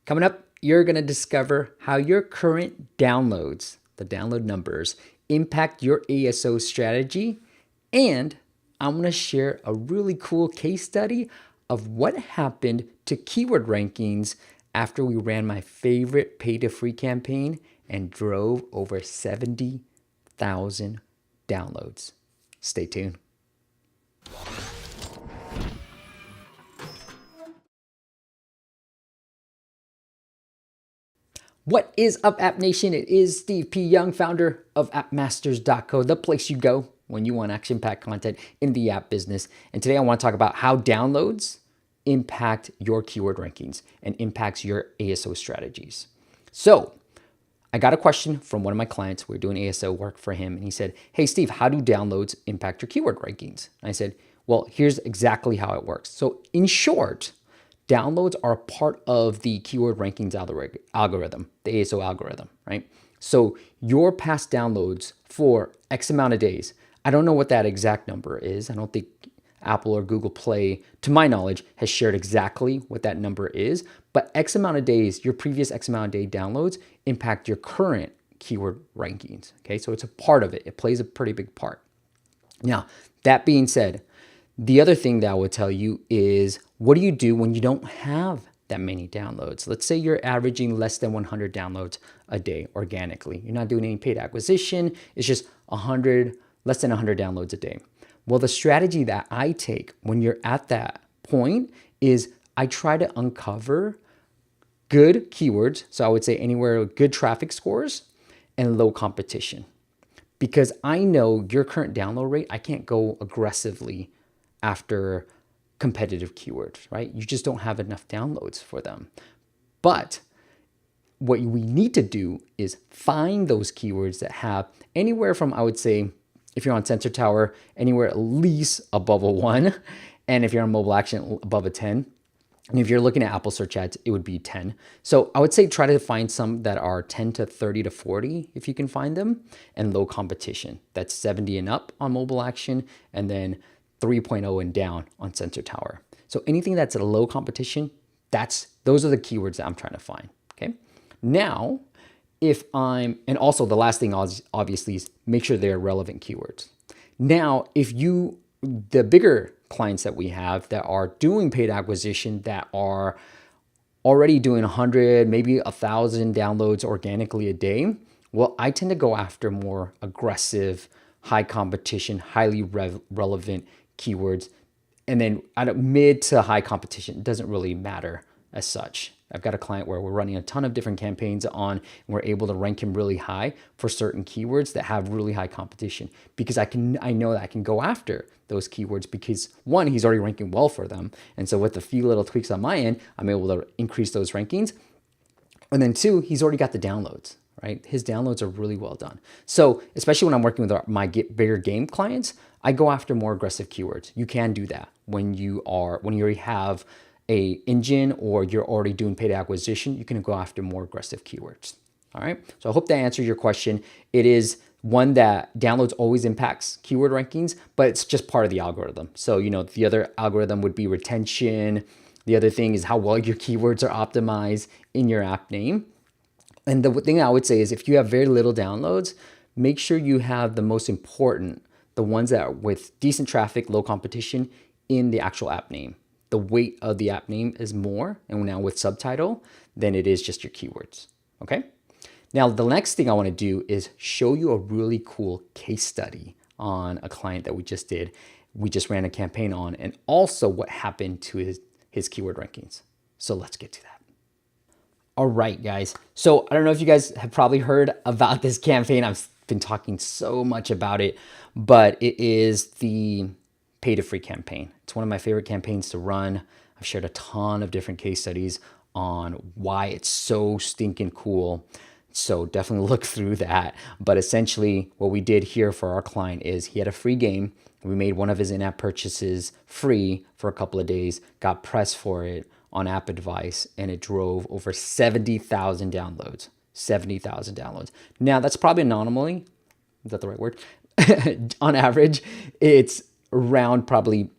Coming up, you're going to discover how your current downloads, the download numbers, impact your ASO strategy. And I'm going to share a really cool case study of what happened to keyword rankings after we ran my favorite pay to free campaign and drove over 70,000 downloads. Stay tuned. What is up, App Nation? It is Steve P. Young, founder of appmasters.co, the place you go when you want action-packed content in the app business. And today I want to talk about how downloads impact your keyword rankings and impacts your ASO strategies. So I got a question from one of my clients. We're doing ASO work for him. And he said, hey, Steve, how do downloads impact your keyword rankings? And I said, well, here's exactly how it works. So in short, downloads are part of the keyword rankings algorithm, the ASO algorithm, right? So your past downloads for X amount of days, I don't know what that exact number is. I don't think Apple or Google Play, to my knowledge, has shared exactly what that number is, but X amount of days, your previous X amount of day downloads impact your current keyword rankings, okay? So it's a part of it. It plays a pretty big part. Now, that being said, the other thing that I would tell you is, what do you do when you don't have that many downloads? Let's say you're averaging less than 100 downloads a day organically. You're not doing any paid acquisition. It's just less than 100 downloads a day. Well, the strategy that I take when you're at that point is I try to uncover good keywords. So I would say anywhere with good traffic scores and low competition. Because I know your current download rate, I can't go aggressively after competitive keywords, right? You just don't have enough downloads for them. But what we need to do is find those keywords that have anywhere from, I would say, if you're on Sensor Tower, anywhere at least above a 1. And if you're on mobile action, above a 10. And if you're looking at Apple search ads, it would be 10. So I would say try to find some that are 10 to 30 to 40 if you can find them, and low competition. That's 70 and up on mobile action, and then 3.0 and down on Sensor Tower. So anything that's at a low competition, those are the keywords that I'm trying to find, okay? Now, and also the last thing obviously is make sure they're relevant keywords. Now, the bigger clients that we have that are doing paid acquisition, that are already doing 100, maybe 1,000 downloads organically a day, well, I tend to go after more aggressive, high competition, highly relevant keywords. And then at a mid to high competition, it doesn't really matter as such. I've got a client where we're running a ton of different campaigns on, and we're able to rank him really high for certain keywords that have really high competition, because I know that I can go after those keywords because, one, he's already ranking well for them. And so with a few little tweaks on my end, I'm able to increase those rankings. And then two, he's already got the downloads, right? His downloads are really well done. So especially when I'm working with my bigger game clients, I go after more aggressive keywords. You can do that when you already have a engine or you're already doing paid acquisition. You can go after more aggressive keywords. All right. So I hope that answered your question. It is one that downloads always impacts keyword rankings, but it's just part of the algorithm. So, the other algorithm would be retention. The other thing is how well your keywords are optimized in your app name. And the thing I would say is, if you have very little downloads, make sure you have the most important, the ones that are with decent traffic, low competition, in the actual app name. The weight of the app name is more, and now with subtitle, than it is just your keywords, okay? Now, the next thing I wanna do is show you a really cool case study on a client that we just did. We just ran a campaign on, and also what happened to his keyword rankings. So let's get to that. All right, guys. So I don't know if you guys have probably heard about this campaign. I've been talking so much about it, but it is the pay to free campaign. It's one of my favorite campaigns to run. I've shared a ton of different case studies on why it's so stinking cool. So definitely look through that. But essentially what we did here for our client is he had a free game. We made one of his in-app purchases free for a couple of days, got press for it on App Advice, and it drove over 70,000 downloads. 70,000 downloads. Now that's probably an anomaly. Is that the right word? On average, it's around probably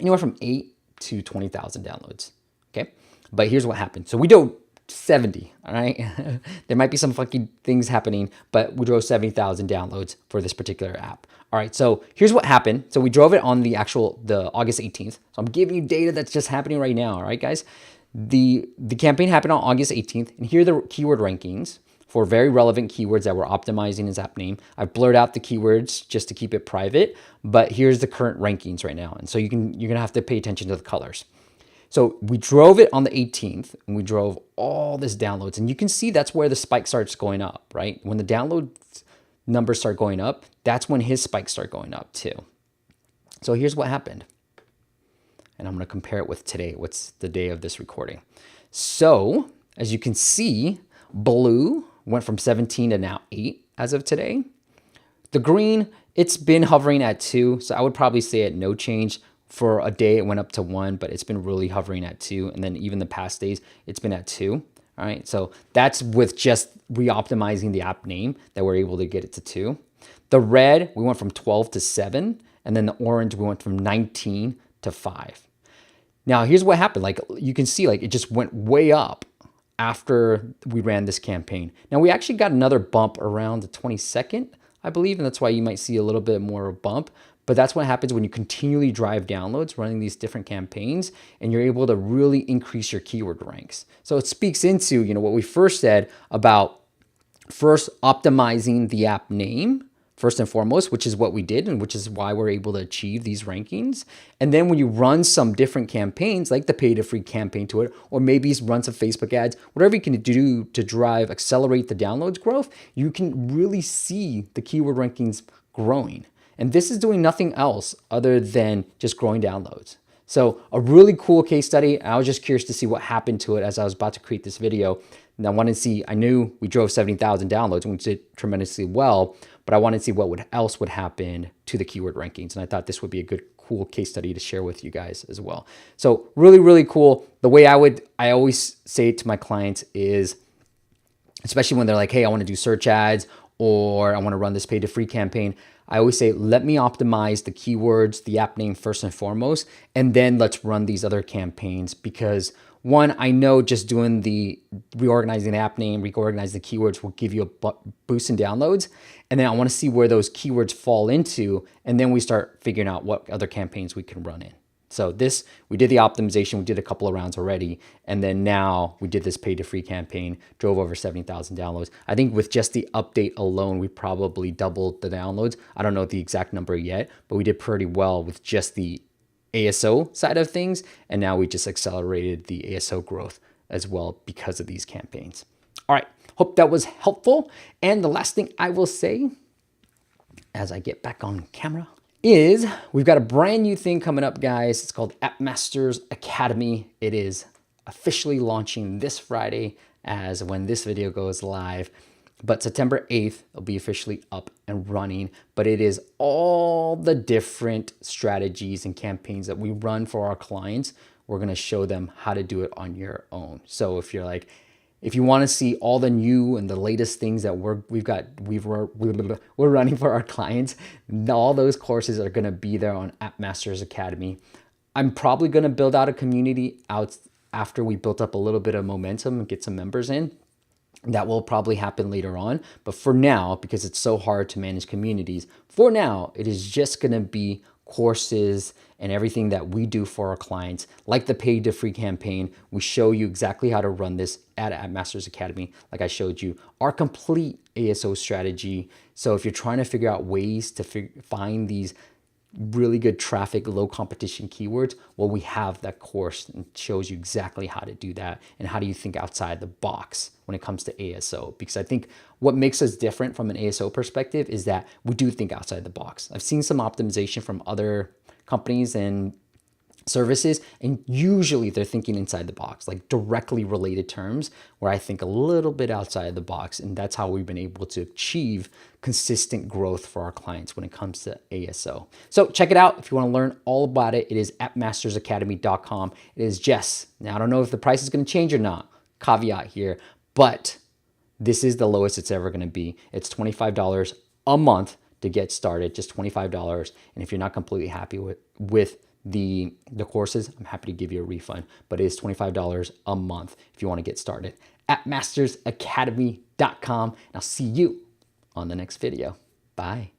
anywhere from 8 to 20,000 downloads. Okay. But here's what happened. So we dove 70, all right? There might be some funky things happening, but we drove 70,000 downloads for this particular app. All right, so here's what happened. So we drove it on the August 18th. So I'm giving you data that's just happening right now, all right, guys? The campaign happened on August 18th, and here are the keyword rankings for very relevant keywords that we're optimizing as app name. I've blurred out the keywords just to keep it private, but here's the current rankings right now. And so you're gonna have to pay attention to the colors. So we drove it on the 18th, and we drove all this downloads, and you can see that's where the spike starts going up, right? When the download numbers start going up, that's when his spikes start going up too. So here's what happened. And I'm gonna compare it with today. What's the day of this recording? So as you can see, blue went from 17 to now 8 as of today. The green, it's been hovering at 2. So I would probably say at no change. For a day, it went up to 1, but it's been really hovering at 2. And then even the past days, it's been at 2. All right, so that's with just re-optimizing the app name that we're able to get it to 2. The red, we went from 12 to 7. And then the orange, we went from 19 to 5. Now, here's what happened. Like you can see, like it just went way up after we ran this campaign. Now, we actually got another bump around the 22nd, I believe, and that's why you might see a little bit more bump. But that's what happens when you continually drive downloads running these different campaigns, and you're able to really increase your keyword ranks. So it speaks into, what we first said about first optimizing the app name first and foremost, which is what we did, and which is why we're able to achieve these rankings. And then when you run some different campaigns, like the pay to free campaign to it, or maybe run some Facebook ads, whatever you can do to accelerate the downloads growth, you can really see the keyword rankings growing. And this is doing nothing else other than just growing downloads. So a really cool case study. I was just curious to see what happened to it as I was about to create this video. And I wanted to see, I knew we drove 70,000 downloads, which did tremendously well, but I wanted to see what else would happen to the keyword rankings. And I thought this would be a good, cool case study to share with you guys as well. So really, really cool. The way I always say it to my clients is, especially when they're like, hey, I want to do search ads, or I want to run this pay to free campaign, I always say, let me optimize the keywords, the app name first and foremost, and then let's run these other campaigns. Because one, I know just doing the reorganizing the app name, reorganizing the keywords will give you a boost in downloads. And then I want to see where those keywords fall into, and then we start figuring out what other campaigns we can run in. So we did the optimization, we did a couple of rounds already, and then now we did this pay to free campaign, drove over 70,000 downloads. I think with just the update alone, we probably doubled the downloads. I don't know the exact number yet, but we did pretty well with just the ASO side of things, and now we just accelerated the ASO growth as well because of these campaigns. All right, hope that was helpful. And the last thing I will say, as I get back on camera, is we've got a brand new thing coming up, guys. It's called App Masters Academy. It is officially launching this Friday as when this video goes live. But September 8th, it'll be officially up and running. But it is all the different strategies and campaigns that we run for our clients. We're going to show them how to do it on your own. So if you want to see all the new and the latest things that we're running for our clients, all those courses are going to be there on App Masters Academy. I'm probably going to build out a community out after we built up a little bit of momentum and get some members in. That will probably happen later on. But for now, because it's so hard to manage communities, for now, it is just going to be courses and everything that we do for our clients, like the paid to free campaign. We show you exactly how to run this at App Masters Academy. Like I showed you our complete ASO strategy. So if you're trying to figure out ways to find these really good traffic, low competition keywords, well, we have that course and shows you exactly how to do that and how do you think outside the box when it comes to ASO. Because I think what makes us different from an ASO perspective is that we do think outside the box. I've seen some optimization from other companies and services, and usually they're thinking inside the box, like directly related terms, where I think a little bit outside the box, and that's how we've been able to achieve consistent growth for our clients when it comes to ASO. So check it out if you want to learn all about it. It is appmastersacademy.com. It is Jess. Now, I don't know if the price is going to change or not, caveat here, but this is the lowest it's ever going to be. It's $25 a month to get started, just $25. And if you're not completely happy with the courses, I'm happy to give you a refund, but it is $25 a month if you want to get started appmastersacademy.com. And I'll see you on the next video. Bye.